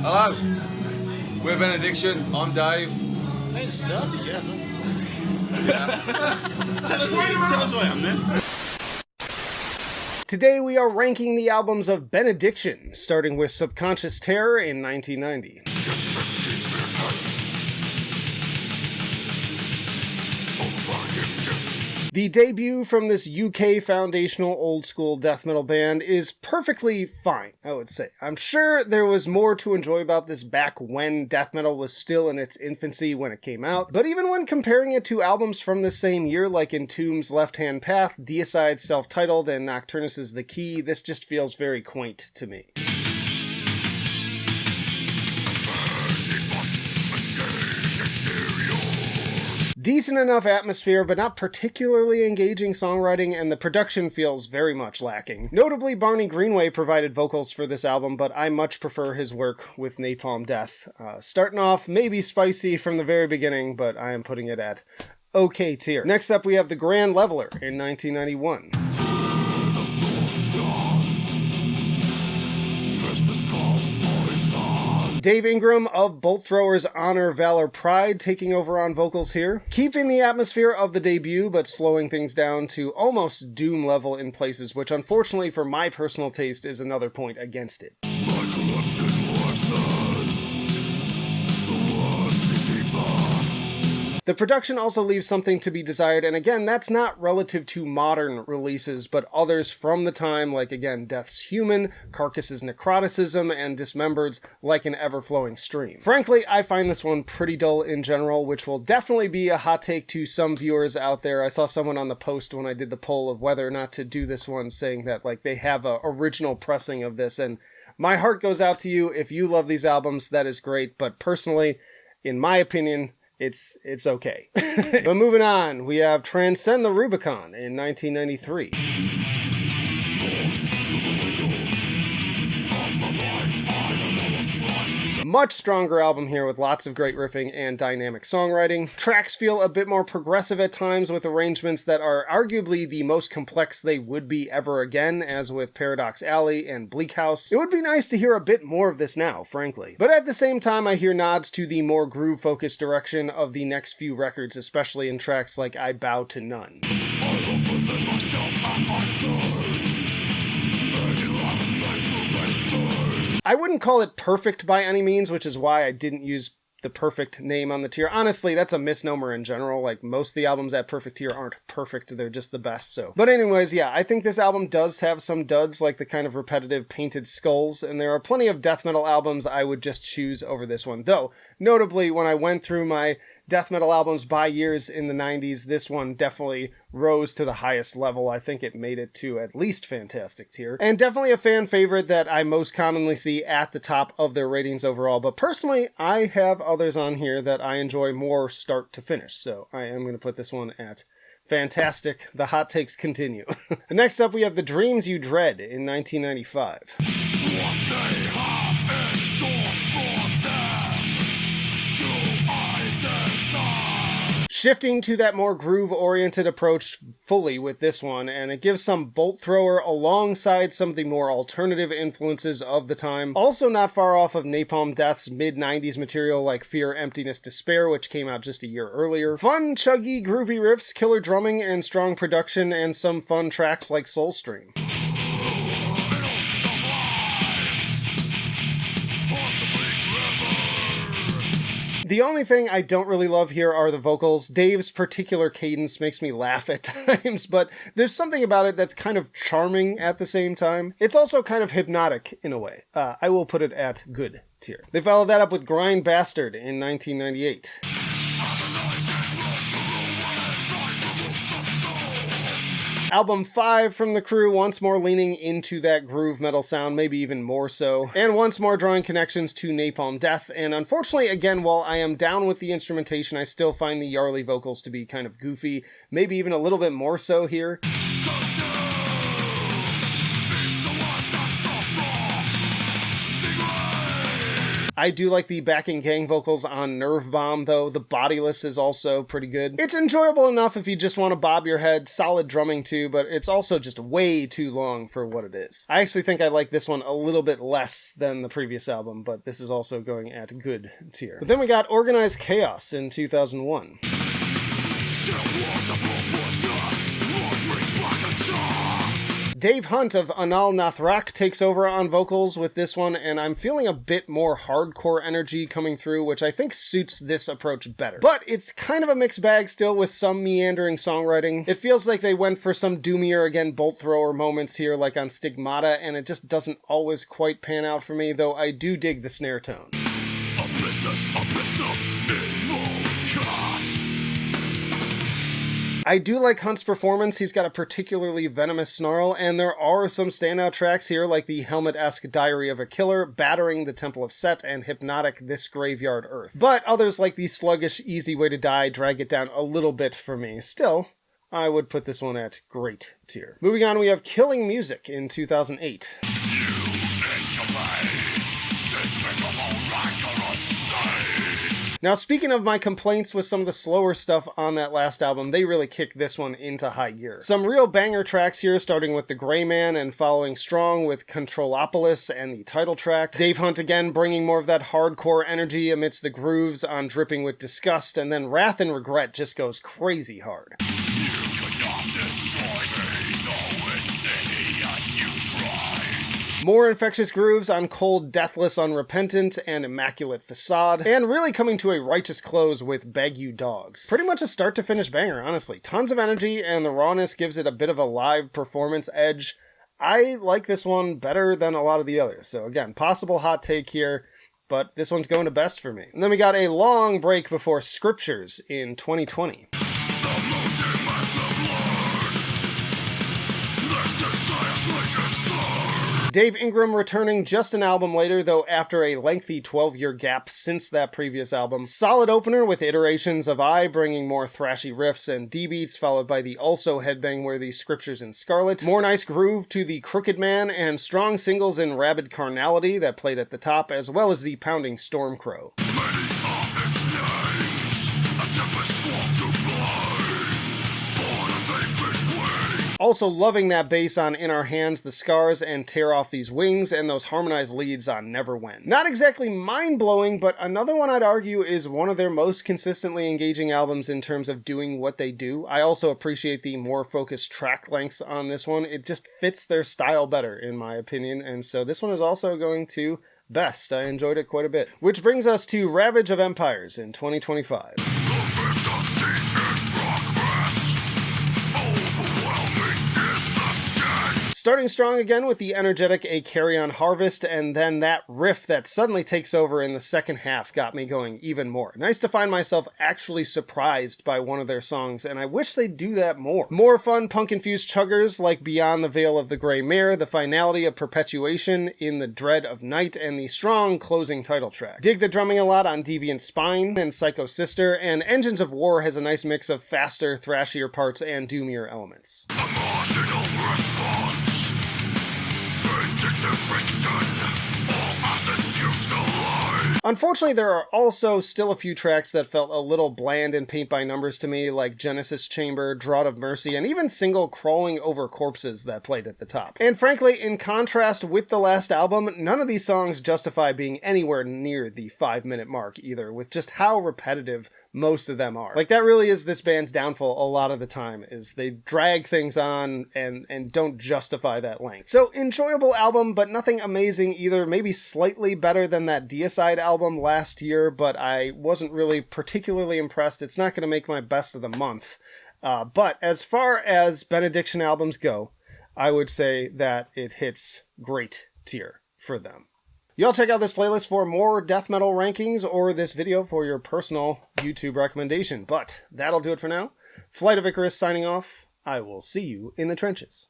Hello, we're Benediction. I'm Dave. Hey, it started, yeah. Tell us why I'm then. Today we are ranking the albums of Benediction, starting with Subconscious Terror in 1990. The debut from this UK foundational old-school death metal band is perfectly fine, I would say. I'm sure there was more to enjoy about this back when death metal was still in its infancy when it came out, but even when comparing it to albums from the same year like Entombed's Left Hand Path, Deicide's Self-Titled, and Nocturnus's The Key, this just feels very quaint to me. Decent enough atmosphere, but not particularly engaging songwriting, and the production feels very much lacking. Notably, Barney Greenway provided vocals for this album, but I much prefer his work with Napalm Death. Starting off maybe spicy from the very beginning, but I am putting it at okay tier. Next up, we have The Grand Leveler in 1991. Dave Ingram of Bolt Thrower's Honor, Valor, Pride taking over on vocals here. Keeping the atmosphere of the debut, but slowing things down to almost Doom level in places, which unfortunately for my personal taste is another point against it. The production also leaves something to be desired, and again, that's not relative to modern releases, but others from the time, like again, Death's Human, Carcass's Necroticism, and Dismembered's Like an Ever-Flowing Stream. Frankly, I find this one pretty dull in general, which will definitely be a hot take to some viewers out there. I saw someone on the post when I did the poll of whether or not to do this one saying that like they have a original pressing of this, and my heart goes out to you. If you love these albums, that is great, but personally, in my opinion, it's okay. But moving on, we have Transcend the Rubicon in 1993. Much stronger album here with lots of great riffing and dynamic songwriting. Tracks feel a bit more progressive at times with arrangements that are arguably the most complex they would be ever again, as with Paradox Alley and Bleak House. It would be nice to hear a bit more of this now, frankly. But at the same time, I hear nods to the more groove-focused direction of the next few records, especially in tracks like I Bow to None. I wouldn't call it perfect by any means, which is why I didn't use the perfect name on the tier. Honestly, that's a misnomer in general. Like, most of the albums at perfect tier aren't perfect, they're just the best, so. But anyways, yeah, I think this album does have some duds, like the kind of repetitive painted skulls, and there are plenty of death metal albums I would just choose over this one. Though, notably, when I went through my death metal albums by years in the 90s, this one definitely rose to the highest level. I think it made it to at least fantastic tier. And definitely a fan favorite that I most commonly see at the top of their ratings overall. But personally, I have others on here that I enjoy more start to finish. So I am going to put this one at fantastic. The hot takes continue. Next up, we have The Dreams You Dread in 1995. What they have in store for them, do I decide? Shifting to that more groove-oriented approach fully with this one, and it gives some Bolt Thrower alongside some of the more alternative influences of the time. Also not far off of Napalm Death's mid-90s material like Fear, Emptiness, Despair, which came out just a year earlier. Fun, chuggy, groovy riffs, killer drumming, and strong production, and some fun tracks like Soulstream. The only thing I don't really love here are the vocals. Dave's particular cadence makes me laugh at times, but there's something about it that's kind of charming at the same time. It's also kind of hypnotic in a way. I will put it at good tier. They followed that up with Grind Bastard in 1998. Album 5 from the crew, once more leaning into that groove metal sound, maybe even more so, and once more drawing connections to Napalm Death, and unfortunately, again, while I am down with the instrumentation, I still find the Yarly vocals to be kind of goofy, maybe even a little bit more so here. I do like the backing gang vocals on Nerve Bomb, though. The Bodiless is also pretty good. It's enjoyable enough if you just want to bob your head. Solid drumming too, but it's also just way too long for what it is. I actually think I like this one a little bit less than the previous album, but this is also going at good tier. But then we got Organised Chaos in 2001. Dave Hunt of Anal Nathrak takes over on vocals with this one, and I'm feeling a bit more hardcore energy coming through, which I think suits this approach better. But it's kind of a mixed bag still with some meandering songwriting. It feels like they went for some doomier, again, bolt thrower moments here like on Stigmata, and it just doesn't always quite pan out for me, though I do dig the snare tone. I do like Hunt's performance. He's got a particularly venomous snarl, and there are some standout tracks here like the Helmet-esque Diary of a Killer, Battering the Temple of Set, and Hypnotic This Graveyard Earth. But others like the sluggish Easy Way to Die drag it down a little bit for me. Still, I would put this one at great tier. Moving on, we have Killing Music in 2008. Now, speaking of my complaints with some of the slower stuff on that last album, they really kick this one into high gear. Some real banger tracks here, starting with The Gray Man and following strong with Controlopolis and the title track. Dave Hunt again bringing more of that hardcore energy amidst the grooves on Dripping with Disgust, and then Wrath and Regret just goes crazy hard. More infectious grooves on Cold, Deathless, Unrepentant, and Immaculate Facade, and really coming to a righteous close with Beg You Dogs. Pretty much a start to finish banger, honestly. Tons of energy, and the rawness gives it a bit of a live performance edge. I like this one better than a lot of the others, so again, possible hot take here, but this one's going to best for me. And then we got a long break before Scriptures in 2020. Dave Ingram returning just an album later, though after a lengthy 12-year gap since that previous album. Solid opener with iterations of I bringing more thrashy riffs and D-beats, followed by the also headbang-worthy Scriptures in Scarlet. More nice groove to the Crooked Man, and strong singles in Rabid Carnality that played at the top, as well as the pounding Stormcrow. Also loving that bass on In Our Hands, The Scars, and Tear Off These Wings, and those harmonized leads on Never When. Not exactly mind-blowing, but another one I'd argue is one of their most consistently engaging albums in terms of doing what they do. I also appreciate the more focused track lengths on this one. It just fits their style better, in my opinion, and so this one is also going to best. I enjoyed it quite a bit. Which brings us to Ravage of Empires in 2025. Starting strong again with the energetic A Carrion Harvest, and then that riff that suddenly takes over in the second half got me going even more. Nice to find myself actually surprised by one of their songs, and I wish they'd do that more. More fun punk-infused chuggers like Beyond the Veil of the Grey Mare, the finality of Perpetuation, In the Dread of Night, and the strong closing title track. Dig the drumming a lot on Deviant Spine and Psycho Sister, and Engines of War has a nice mix of faster, thrashier parts and doomier elements. Unfortunately, there are also still a few tracks that felt a little bland and paint by numbers to me, like Genesis Chamber, Draught of Mercy, and even single Crawling Over Corpses that played at the top. And frankly, in contrast with the last album, none of these songs justify being anywhere near the 5-minute mark either, with just how repetitive most of them are. Like, that really is this band's downfall a lot of the time, is they drag things on and don't justify that length. So, enjoyable album, but nothing amazing either. Maybe slightly better than that Deicide album last year, but I wasn't really particularly impressed. It's not going to make my best of the month. But as far as Benediction albums go, I would say that it hits great tier for them. Y'all check out this playlist for more death metal rankings or this video for your personal YouTube recommendation. But that'll do it for now. Flight of Icarus signing off. I will see you in the trenches.